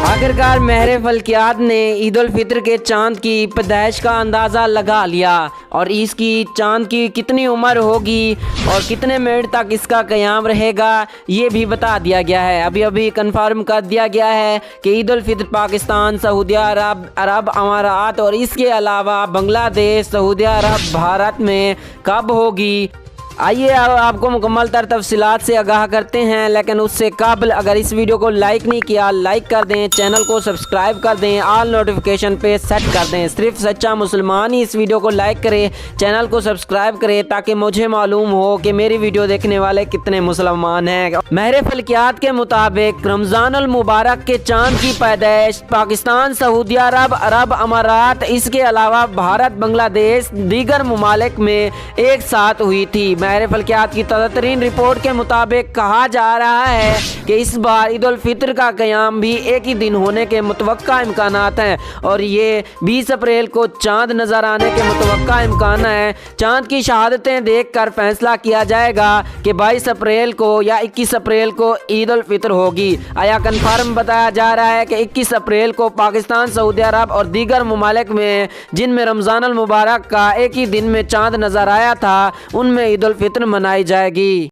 आखिरकार महर फल्कियात ने ईद उल फितर के चांद की पैदाइश का अंदाज़ा लगा लिया और इसकी चांद की कितनी उम्र होगी और कितने मिनट तक इसका क़याम रहेगा ये भी बता दिया गया है। अभी अभी कंफर्म कर दिया गया है कि ईद उल फितर पाकिस्तान, सऊदी अरब, अरब अमारात और इसके अलावा बांग्लादेश, सऊदी अरब, भारत में कब होगी। आइए अब आपको मुकम्मल तफसीलात से आगाह करते हैं, लेकिन उससे कबल अगर इस वीडियो को लाइक नहीं किया लाइक कर दें, चैनल को सब्सक्राइब कर दें, ऑल नोटिफिकेशन पे सेट कर दें। सिर्फ सच्चा मुसलमान ही इस वीडियो को लाइक करे, चैनल को सब्सक्राइब करे ताकि मुझे मालूम हो कि मेरी वीडियो देखने वाले कितने मुसलमान हैं। महर फल्कियात के मुताबिक रमज़ानुल मुबारक के चांद की पैदाइश पाकिस्तान, सऊदी अरब, अरब अमारात, इसके अलावा भारत, बांग्लादेश, दीगर ममालिक में एक साथ हुई थी। महर फल्कियात की ताज़ा तरीन रिपोर्ट के मुताबिक कहा जा रहा है कि इस बार ईद उल फितर का क़याम भी एक ही दिन होने के मुतवक्का इम्कानात हैं और ये 20 अप्रैल को चांद नज़र आने के मुतवक्का इम्कान है। चांद की शहादतें देख कर फैसला किया जाएगा कि 22 अप्रैल को या 21 अप्रैल को ईद उल फितर होगी। आया कन्फर्म बताया जा रहा है कि 21 अप्रैल को पाकिस्तान, सऊदी अरब और दीगर ममालिक में जिनमें रमज़ानुल मुबारक का एक ही दिन में चांद नज़र आया था उनमें ईद उल फितर मनाई जाएगी।